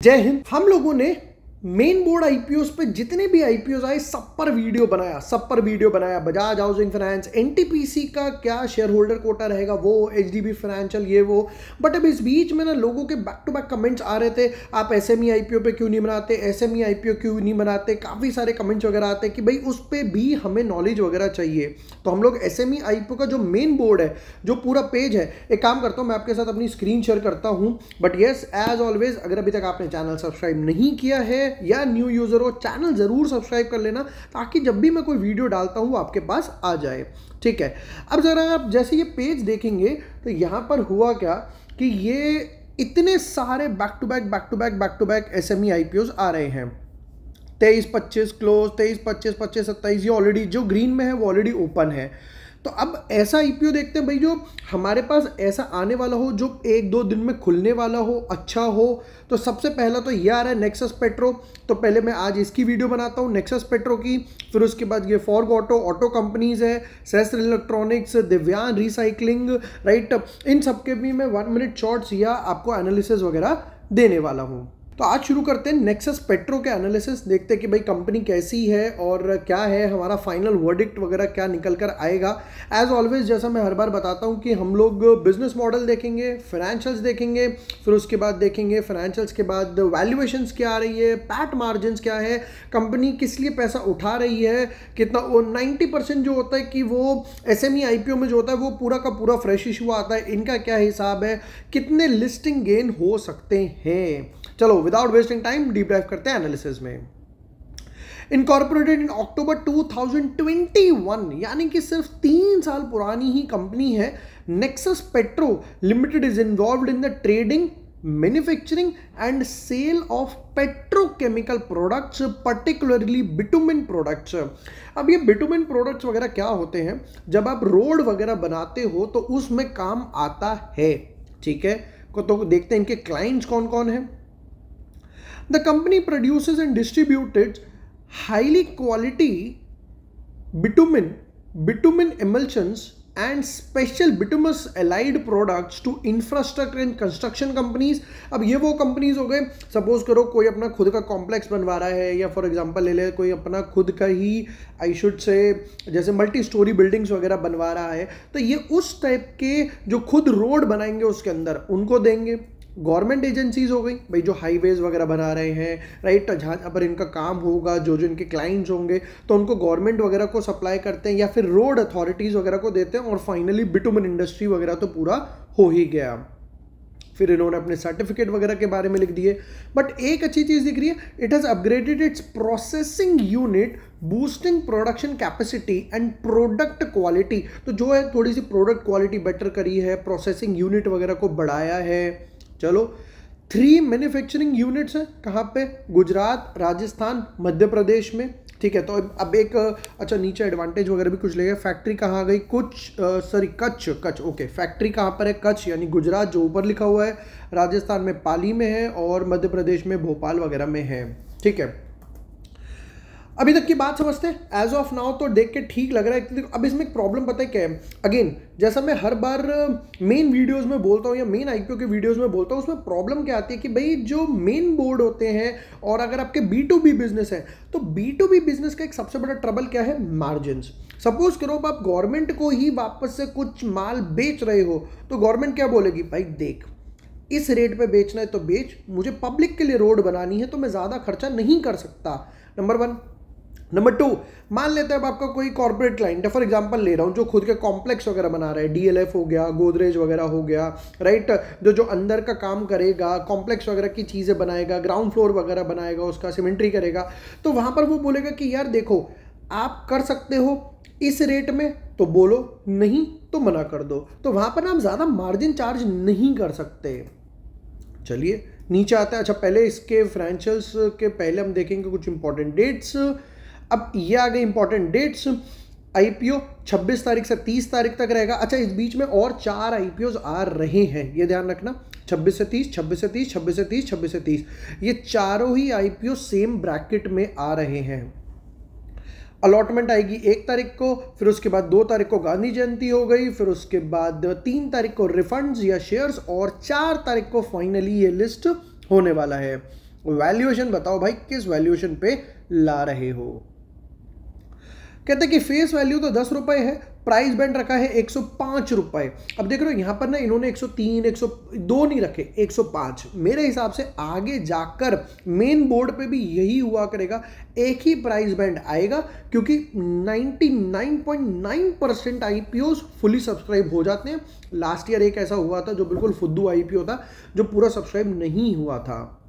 जय हिंद। हम लोगों ने मेन बोर्ड आईपीओस पे जितने भी आईपीओस आए सब पर वीडियो बनाया। बजाज हाउसिंग फाइनेंस, एनटीपीसी का क्या शेयर होल्डर कोटा रहेगा, वो एचडीबी फाइनेंशियल, ये वो। बट अब इस बीच में ना लोगों के बैक टू बैक कमेंट्स आ रहे थे, आप एसएमई आईपीओ पे क्यों नहीं बनाते, एसएमई आईपीओ क्यों नहीं बनाते। काफ़ी सारे कमेंट्स वगैरह आते हैं कि भाई उस पर भी हमें नॉलेज वगैरह चाहिए। तो हम लोग एसएमई आईपीओ का जो मेन बोर्ड है, जो पूरा पेज है, एक काम करता हूँ मैं आपके साथ अपनी स्क्रीन शेयर करता हूँ। बट येस, एज ऑलवेज, अगर अभी तक आपने चैनल सब्सक्राइब नहीं किया है या न्यू यूजर हो, चैनल जरूर सब्सक्राइब कर लेना ताकि जब भी मैं कोई वीडियो डालता हूं वो आपके पास आ जाए। ठीक है, अब जरा आप जैसे ये पेज देखेंगे तो यहां पर हुआ क्या कि ये इतने सारे back to back SME IPOs आ रहे हैं। 23-25 क्लोज, 23-25, 25-27, ये ऑलरेडी जो ग्रीन में है वो ऑलरेडी ओपन है। तो अब ऐसा आईपीओ देखते हैं भाई जो हमारे पास ऐसा आने वाला हो, जो 1-2 दिन में खुलने वाला हो, अच्छा हो। तो सबसे पहला तो ये आ रहा है नेक्सस पेट्रो। तो पहले मैं आज इसकी वीडियो बनाता हूँ नेक्सस पेट्रो की, फिर उसके बाद ये फॉर्ग ऑटो कंपनीज है, सेस्टर इलेक्ट्रॉनिक्स, दिव्यान रिसाइकलिंग, राइट। इन सबके भी मैं 1 मिनट शॉर्ट्स या आपको एनालिसिस वगैरह देने वाला हूँ। तो आज शुरू करते हैं नेक्सस पेट्रो के एनालिसिस, देखते हैं कि भाई कंपनी कैसी है और क्या है, हमारा फाइनल वर्डिक्ट वगैरह क्या निकल कर आएगा। एज ऑलवेज जैसा मैं हर बार बताता हूं कि हम लोग बिजनेस मॉडल देखेंगे, फाइनेंशियल्स देखेंगे, फिर उसके बाद देखेंगे फाइनेंशियल्स के बाद वैल्यूएशंस क्या आ रही है, पैट मार्जिन्स क्या है, कंपनी किस लिए पैसा उठा रही है, कितना। 90% जो होता है कि वो एसएमई आईपीओ में जो होता है वो पूरा का पूरा फ्रेश इशू आता है, इनका क्या हिसाब है, कितने लिस्टिंग गेन हो सकते हैं। चलो without wasting time deep dive करते हैं एनालिसिस में। इनकॉर्पोरेटेड इन अक्टूबर 2021, यानी कि सिर्फ 3 साल पुरानी ही कंपनी है। Nexus petro limited is involved in the trading, manufacturing and sale of petrochemical products, particularly bitumen products. अब ये बिटुमिन प्रोडक्ट्स वगैरह क्या होते हैं, जब आप रोड वगैरह बनाते हो तो उसमें काम आता है। ठीक है, तो देखते हैं इनके क्लाइंट्स कौन कौन है। The company produces and distributes highly quality bitumen emulsions and special bituminous allied products to infrastructure and construction companies। अब ये वो कंपनीज हो गए, सपोज करो कोई अपना खुद का कॉम्प्लेक्स बनवा रहा है, या फॉर एग्जांपल ले ले कोई अपना खुद का ही आई शुड से जैसे मल्टी स्टोरी बिल्डिंग्स वगैरह बनवा रहा है, तो ये उस टाइप के जो खुद रोड बनाएंगे उसके अंदर उनको देंगे। गवर्नमेंट एजेंसीज हो गई भाई जो हाईवेज वगैरह बना रहे हैं, राइट, जहाँ पर इनका काम होगा, जो जो इनके क्लाइंट्स होंगे तो उनको गवर्नमेंट वगैरह को सप्लाई करते हैं, या फिर रोड अथॉरिटीज़ वगैरह को देते हैं। और फाइनली बिटुमिन इंडस्ट्री वगैरह तो पूरा हो ही गया। फिर इन्होंने अपने सर्टिफिकेट वगैरह के बारे में लिख दिए। बट एक अच्छी चीज़ दिख रही है, it has upgraded it's processing unit, boosting production capacity and product quality. तो जो है थोड़ी सी प्रोडक्ट क्वालिटी बेटर करी है, प्रोसेसिंग यूनिट वगैरह को बढ़ाया है। चलो 3 मैन्युफैक्चरिंग यूनिट्स हैं, कहाँ पे, गुजरात, राजस्थान, मध्य प्रदेश में। ठीक है, तो अब एक अच्छा नीचे एडवांटेज वगैरह भी कुछ लेगा। फैक्ट्री कहाँ गई, कच्छ, ओके। फैक्ट्री कहाँ पर है, कच्छ यानी गुजरात जो ऊपर लिखा हुआ है, राजस्थान में पाली में है और मध्य प्रदेश में भोपाल वगैरह में है। ठीक है, अभी तक की बात समझते हैं। एज ऑफ नाउ तो देख के ठीक लग रहा है। अब इसमें एक प्रॉब्लम पता है क्या है, अगेन जैसा मैं हर बार मेन वीडियोस में बोलता हूँ या मेन आईपीओ के वीडियोस में बोलता हूँ, उसमें प्रॉब्लम क्या आती है कि भाई जो मेन बोर्ड होते हैं और अगर आपके B2B बिजनेस है तो B2B बिजनेस का एक सबसे बड़ा ट्रबल क्या है, मार्जिन्स। सपोज करो आप गवर्नमेंट को ही वापस से कुछ माल बेच रहे हो तो गवर्नमेंट क्या बोलेगी, भाई देख इस रेट पे बेचना है तो बेच, मुझे पब्लिक के लिए रोड बनानी है तो मैं ज़्यादा खर्चा नहीं कर सकता, नंबर 1। नंबर 2, मान लेते हैं अब आपका कोई कॉर्पोरेट क्लाइंट है, फॉर एग्जांपल ले रहा हूँ, जो खुद के कॉम्प्लेक्स वगैरह बना रहा है, DLF हो गया, गोदरेज वगैरह हो गया, राइट, जो अंदर का काम करेगा, कॉम्प्लेक्स वगैरह की चीज़ें बनाएगा, ग्राउंड फ्लोर वगैरह बनाएगा, उसका सीमेंट्री करेगा। तो वहाँ पर वो बोलेगा कि यार देखो आप कर सकते हो इस रेट में तो बोलो, नहीं तो मना कर दो। तो वहाँ पर आप ज़्यादा मार्जिन चार्ज नहीं कर सकते। चलिए नीचे आता है। अच्छा, पहले इसके फाइनेंशियल्स के पहले हम देखेंगे कुछ इंपॉर्टेंट डेट्स। अब ये आ गए इंपॉर्टेंट डेट्स। आईपीओ 26 तारीख से 30 तारीख तक रहेगा। अच्छा, इस बीच में और 4 आईपीओज आ रहे हैं, ये ध्यान रखना, 26 से 30, 26 से 30, 26 से 30, 26 से 30, ये चारों ही आईपीओ सेम ब्रैकेट में आ रहे हैं। अलॉटमेंट आएगी 1 तारीख को, फिर उसके बाद 2 तारीख को गांधी जयंती हो गई, फिर उसके बाद 3 तारीख को रिफंड्स या शेयर्स, और 4 तारीख को फाइनली ये लिस्ट होने वाला है। वैल्यूएशन बताओ भाई, किस वैल्यूएशन पे ला रहे हो। कहते हैं कि फेस वैल्यू तो 10 रुपए है, प्राइस बैंड रखा है 105 रुपए। अब देख रहे हो यहां पर ना इन्होंने 103 102 नहीं रखे, 105। मेरे हिसाब से आगे जाकर मेन बोर्ड पे भी यही हुआ करेगा, एक ही प्राइस बैंड आएगा, क्योंकि 99.9% आईपीओस फुली सब्सक्राइब हो जाते हैं। लास्ट ईयर एक ऐसा हुआ था जो बिल्कुल फुद्दू आईपीओ था, जो पूरा सब्सक्राइब नहीं हुआ था।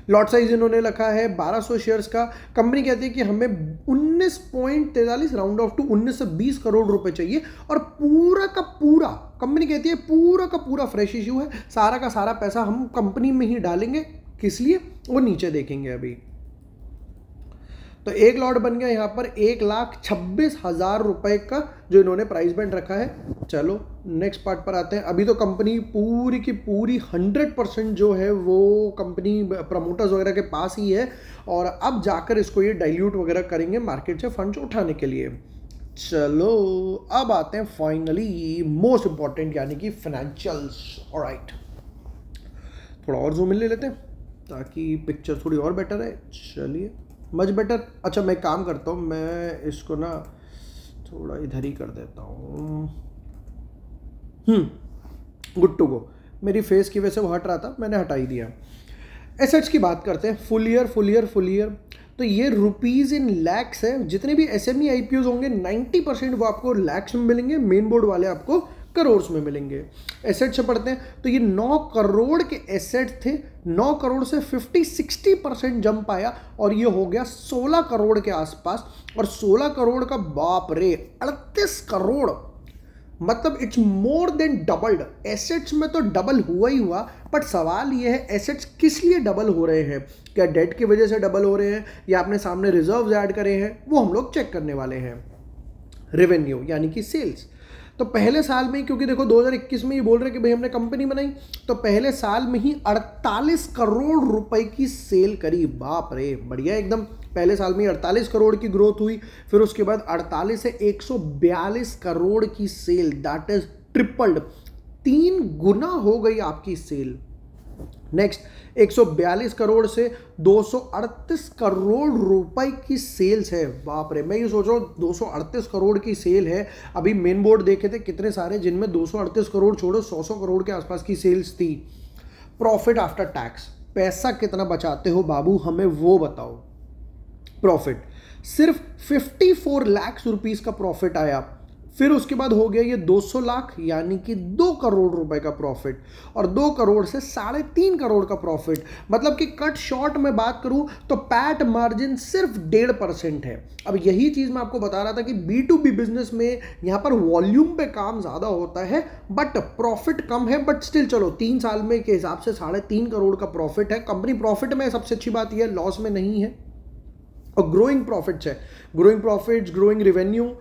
लॉट साइज इन्होंने रखा है 1200 शेयर्स का। कंपनी कहती है कि हमें 19.43 राउंड ऑफ टू 19 से 20 करोड़ रुपए चाहिए, और पूरा का पूरा कंपनी कहती है पूरा का पूरा फ्रेश इश्यू है, सारा का सारा पैसा हम कंपनी में ही डालेंगे। किस लिए, वो नीचे देखेंगे अभी। तो एक लॉट बन गया यहाँ पर 1,26,000 रुपए का, जो इन्होंने प्राइस बैंड रखा है। चलो नेक्स्ट पार्ट पर आते हैं। अभी तो कंपनी पूरी की पूरी 100% जो है वो कंपनी प्रमोटर्स वगैरह के पास ही है, और अब जाकर इसको ये डाइल्यूट वगैरह करेंगे मार्केट से फंड्स उठाने के लिए। चलो अब आते हैं फाइनली मोस्ट इंपॉर्टेंट, यानी कि फाइनेंशियल्स। ऑलराइट, थोड़ा और जूम इन ले लेते हैं ताकि पिक्चर थोड़ी और बेटर है। चलिए, मच बेटर। अच्छा, मैं काम करता हूँ, मैं इसको ना थोड़ा इधर ही कर देता हूँ। Good to go. मेरी फेस की वजह से वो हट रहा था, मैंने हटा ही दिया। एसेट्स की बात करते हैं। फुल ईयर तो ये रुपीज़ इन लैक्स है। जितने भी एसएमई आईपीओज होंगे 90% वो आपको लैक्स में मिलेंगे, मेन बोर्ड वाले आपको करोड़ में मिलेंगे। एसेट से पढ़ते हैं तो ये 9 करोड़ के एसेट थे, 9 करोड़ से 50-60% जंप आया, और ये हो गया 16 करोड़ के आसपास। और 16 करोड़ का बाप रे 38 करोड़, मतलब it's more than doubled. Assets में तो डबल हुआ ही हुआ, बट सवाल ये है एसेट्स किस लिए डबल हो रहे हैं? क्या डेट की वजह से डबल हो रहे हैं, या आपने सामने रिजर्व्स ऐड करे हैं? वो हम लोग चेक करने वाले हैं। रेवेन्यू यानी कि सेल्स, तो पहले साल में ही, क्योंकि देखो 2021 में ये बोल रहे हैं कि भाई हमने कंपनी बनाई, तो पहले साल में ही 48 करोड़ रुपए की सेल करी। बाप रे, बढ़िया एकदम। पहले साल में 48 करोड़ की ग्रोथ हुई, फिर उसके बाद 48 से 142 करोड़ की सेल, दैट इज ट्रिपल्ड, 3 गुना हो गई आपकी सेल। नेक्स्ट, 142 करोड़ से 238 करोड़ रुपए की सेल्स है। बाप रे, मैं ये सोच रहा हूँ 238 करोड़ की सेल है। अभी मेन बोर्ड देखे थे कितने सारे, जिनमें 238 करोड़ छोड़ो 100 करोड़ के आसपास की सेल्स थी। प्रॉफिट आफ्टर टैक्स, पैसा कितना बचाते हो बाबू, हमें वो बताओ। प्रॉफिट सिर्फ 54 लाख रुपीस का प्रॉफिट आया। फिर उसके बाद हो गया ये 200 लाख, यानी कि 2 करोड़ रुपए का प्रॉफिट, और 2 करोड़ से 3.5 करोड़ का प्रॉफिट। मतलब कि कट शॉर्ट में बात करूं तो पैट मार्जिन सिर्फ 1.5% है। अब यही चीज मैं आपको बता रहा था कि B2B बिजनेस में यहां पर वॉल्यूम पे काम ज्यादा होता है, बट प्रॉफिट कम है। बट स्टिल चलो 3 साल में के हिसाब से 3.5 करोड़ का प्रॉफिट है। कंपनी प्रॉफिट में, सबसे अच्छी बात यह लॉस में नहीं है, और ग्रोइंग प्रॉफिट्स है, growing profits, growing revenue.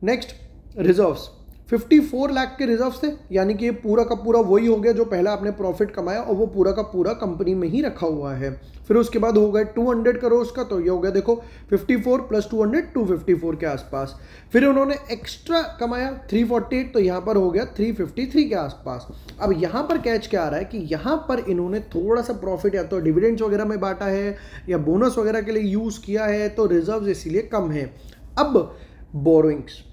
Next, reserves 54 lakh के रिजर्व्स थे, यानी कि ये पूरा का पूरा वही हो गया जो पहला आपने प्रॉफिट कमाया, और वो पूरा का पूरा कंपनी में ही रखा हुआ है। फिर उसके बाद हो गए 200 करोड़ का, तो ये हो गया देखो 54 + 200 254 के आसपास। फिर उन्होंने एक्स्ट्रा कमाया 348, तो यहाँ पर हो गया 353 के आसपास। अब यहाँ पर कैच क्या आ रहा है कि यहाँ पर इन्होंने थोड़ा सा प्रॉफिट या तो डिविडेंड्स वगैरह में बांटा है, या बोनस वगैरह के लिए यूज़ किया है, तो रिजर्व्स इसीलिए कम है। अब बोरोइंग्स,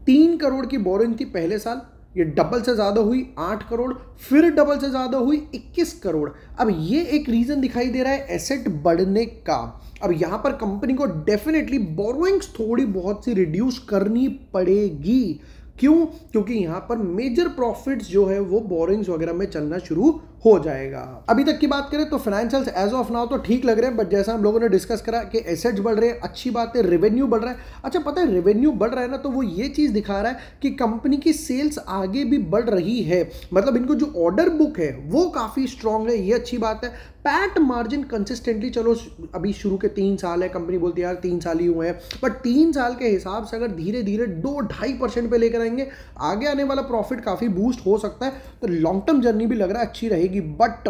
3 करोड़ की बोरिंग थी पहले साल, ये डबल से ज़्यादा हुई 8 करोड़, फिर डबल से ज़्यादा हुई 21 करोड़। अब ये एक रीज़न दिखाई दे रहा है एसेट बढ़ने का। अब यहाँ पर कंपनी को डेफिनेटली बोरोइंग्स थोड़ी बहुत सी रिड्यूस करनी पड़ेगी। क्यों? क्योंकि यहाँ पर मेजर प्रॉफिट्स जो है वो बोरिंग्स वगैरह में चलना शुरू हो जाएगा। अभी तक की बात करें तो फाइनेंशियल्स एज ऑफ नाउ तो ठीक लग रहे हैं, बट जैसा हम लोगों ने डिस्कस करा कि एसेट्स बढ़ रहे हैं, अच्छी बात है, रेवेन्यू बढ़ रहा है। अच्छा, पता है रेवेन्यू बढ़ रहा है ना, तो वो ये चीज़ दिखा रहा है कि कंपनी की सेल्स आगे भी बढ़ रही है। मतलब इनको जो ऑर्डर बुक है वो काफ़ी स्ट्रांग है, ये अच्छी बात है। पैट मार्जिन कंसिस्टेंटली, चलो अभी शुरू के 3 साल है, कंपनी बोलती है यार 3 साल ही हुए हैं, बट 3 साल के हिसाब से अगर धीरे धीरे 2-2.5% पे लेकर आएंगे, आगे आने वाला प्रॉफिट काफ़ी बूस्ट हो सकता है। तो लॉन्ग टर्म जर्नी भी लग रहा है अच्छी रहेगी, बट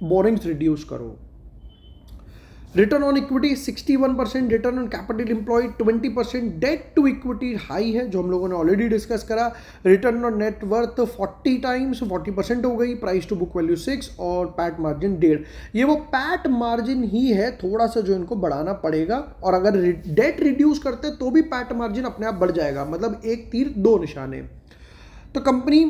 बोरिंग्स रिड्यूस करो। Return on equity 61%, return on capital employed 20%, debt to equity high है जो हम लोगों ने ऑलरेडी डिस्कस करा, return on net worth 40 times 40% हो गई, प्राइस टू बुक वैल्यू 6 और पैट मार्जिन 1.5। ये वो पैट मार्जिन ही है थोड़ा सा जो इनको बढ़ाना पड़ेगा, और अगर डेट रिड्यूस करते तो भी पैट मार्जिन अपने आप बढ़ जाएगा, मतलब एक तीर दो निशाने। तो कंपनी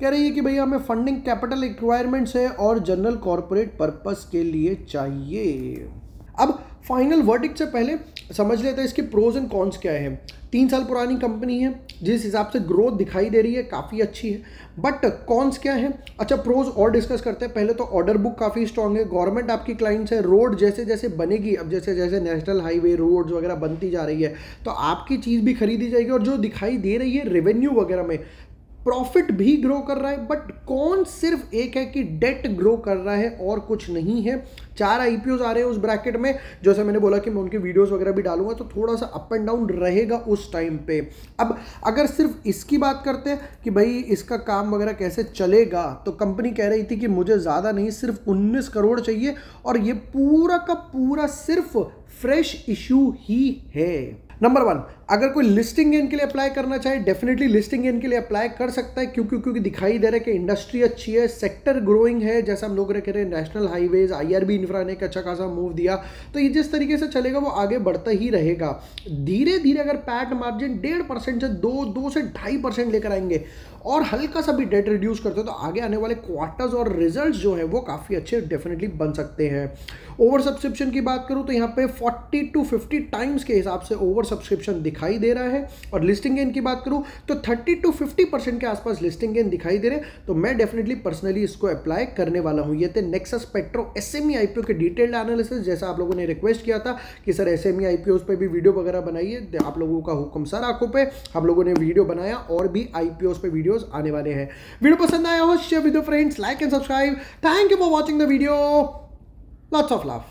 कह रही है कि भैया हमें फंडिंग कैपिटल रिक्वायरमेंट्स है और जनरल कॉर्पोरेट पर्पस के लिए चाहिए। अब फाइनल वर्डिक्ट से पहले समझ लेते हैं इसके प्रोज एंड कॉन्स क्या है। 3 साल पुरानी कंपनी है, जिस हिसाब से ग्रोथ दिखाई दे रही है काफ़ी अच्छी है, बट कॉन्स क्या है? अच्छा, प्रोज और डिस्कस करते हैं। पहले तो ऑर्डर बुक काफ़ी स्ट्रांग है, गवर्नमेंट आपकी क्लाइंट्स है, रोड जैसे जैसे बनेगी, अब जैसे जैसे नेशनल हाईवे रोड्स वगैरह बनती जा रही है तो आपकी चीज़ भी खरीदी जाएगी, और जो दिखाई दे रही है रेवेन्यू वगैरह में प्रॉफिट भी ग्रो कर रहा है। बट कौन सिर्फ एक है कि डेट ग्रो कर रहा है और कुछ नहीं है। 4 IPOs आ रहे हैं उस ब्रैकेट में, जैसे मैंने बोला कि मैं उनकी वीडियोस वगैरह भी डालूंगा, तो थोड़ा सा अप एंड डाउन रहेगा उस टाइम पे। अब अगर सिर्फ इसकी बात करते हैं कि भाई इसका काम वगैरह कैसे चलेगा, तो कंपनी कह रही थी कि मुझे ज़्यादा नहीं, सिर्फ 19 करोड़ चाहिए, और ये पूरा का पूरा सिर्फ फ्रेश इशू ही है। नंबर 1, अगर कोई लिस्टिंग गेन के लिए अप्लाई करना चाहे, डेफिनेटली लिस्टिंग गेन के लिए अप्लाई कर सकता है, क्योंकि दिखाई दे रहा है कि इंडस्ट्री अच्छी है, सेक्टर ग्रोइंग है, जैसा हम लोग कह रहे हैं नेशनल हाईवेज, IRB इंफ्रा ने एक अच्छा खासा मूव दिया, तो ये जिस तरीके से चलेगा वो आगे बढ़ता ही रहेगा। धीरे धीरे अगर पैट मार्जिन 1.5% से 2 से 2.5% लेकर आएंगे और हल्का सा भी डेट रिड्यूस करते हो, तो आगे आने वाले क्वार्टर्स और रिजल्ट्स जो है वो काफ़ी अच्छे डेफिनेटली बन सकते हैं। ओवर सब्सक्रिप्शन की बात करूँ तो यहाँ पे 40 to 50 टाइम्स के हिसाब से ओवर सब्सक्रिप्शन दिखाई दे रहा है, और लिस्टिंग गेन की बात करूँ तो 30 to 50% के आसपास लिस्टिंग गेन दिखाई दे रहे हैं, तो मैं डेफिनेटली पर्सनली इसको अप्लाई करने वाला हूँ। ये थे नेक्सस पेट्रो SME IPO के डिटेल्ड एनालिसिस, जैसा आप लोगों ने रिक्वेस्ट किया था कि सर SME IPOs पे भी वीडियो वगैरह बनाइए, आप लोगों का हुक्म सर आंखों पे, हम लोगों ने वीडियो बनाया, और भी IPOs पे वीडियोस आने वाले हैं। वीडियो पसंद आया हो share with your friends, like and subscribe. Thank you for watching the video, lots of love.